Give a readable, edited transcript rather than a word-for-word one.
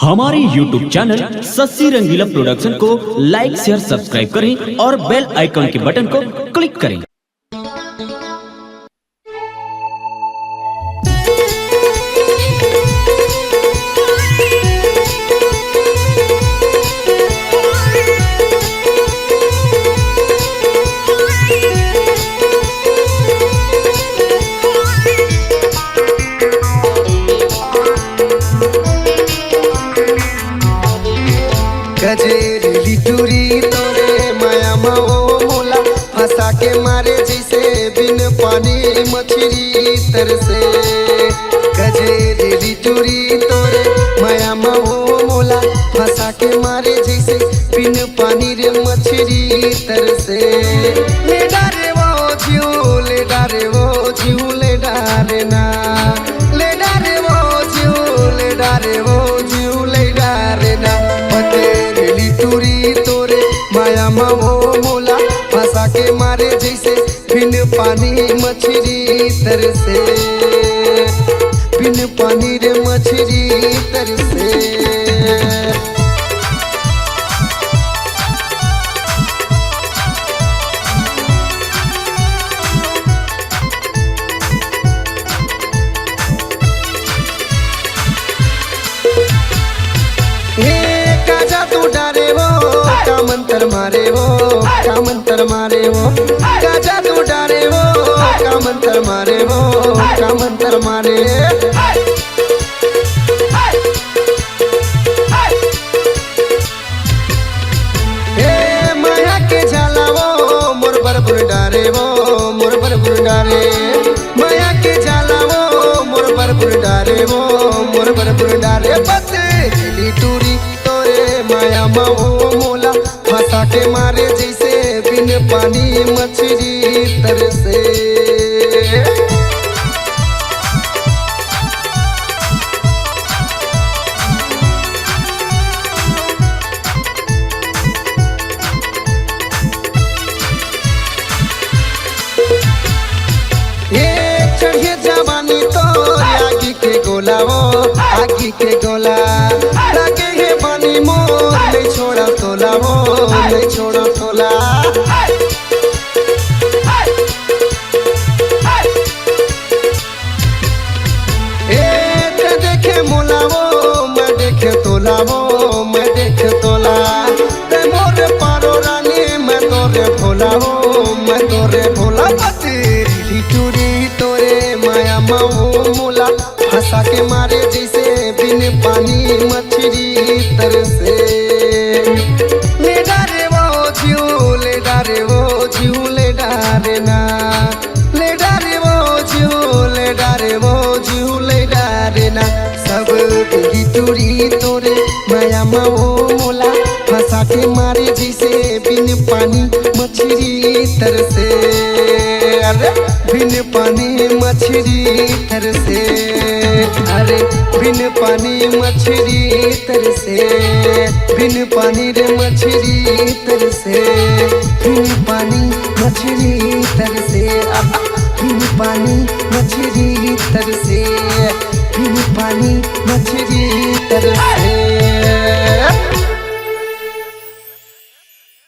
हमारे YouTube channel Shashi रंगीला production को लाइक share subscribe करें और बेल आइकन के बटन को क्लिक करें। गजेरी टूरी तोरे माया माओ मोला फंसा के मारे जैसे बिन पानी मछली तरसे। गजेरी टूरी तोरे माया माओ मोला फंसा के मारे जैसे बिन पानी रे मछली तरसे। ले डारे वो जीव ले डारे वो जीव ले डारे ना ले डारे वो जीव ले डारे वो जीव ले डारे ना। टूरी तोरे माया माओ मोला फंसा के मारे जैसे बिन पानी मछली तरसे बिन पानी रे मछली तरसे। मंतर मारे वो का मंतर मारे वो का जादू डारे वो का मंतर मारे वो का मंतर मारे। ए माया के झाला वो मोर बरबुर डारे वो मोर बरबुर डारे। माया के झाला वो मोर बरबुर डारे वो मोर बरबुर डारे। बदली टूरी तोरे माया माओ मोला फंसा के मारे जैसे बिन पानी मछली तरसे। ये चढ़िए जवानी तो आगी के गोला वो आगी के गोला लगे है पानी मोर नहीं छोड़ा तोला वो नहीं छोड़ा तोला। ए ते देखे मोला वो मैं देखे तोला वो मैं देखे तोला। ते मोरे पारो रानी मैं तोरे भोला वो मैं तोरे भोला। तेरी टूरी तोरे माया माओ मोला फंसा के मारे जैसे बिन पानी मछली तरसे। ले डारे वो जीव ले डारे वो जीव ले डारे ना ले डारे वो जीव ले डारे वो जीव ले डारे ना। सब तेरी टूरी तोरे माया माओ मोला फंसा के मारे जैसे बिन पानी मछली तरसे। अरे बिन पानी मछली तरसे अरे बिन पानी मछली तरसे बिन पानी रे मछली तरसे बिन पानी मछली तरसे बिन पानी मछली तरसे बिन पानी मछली तरसे।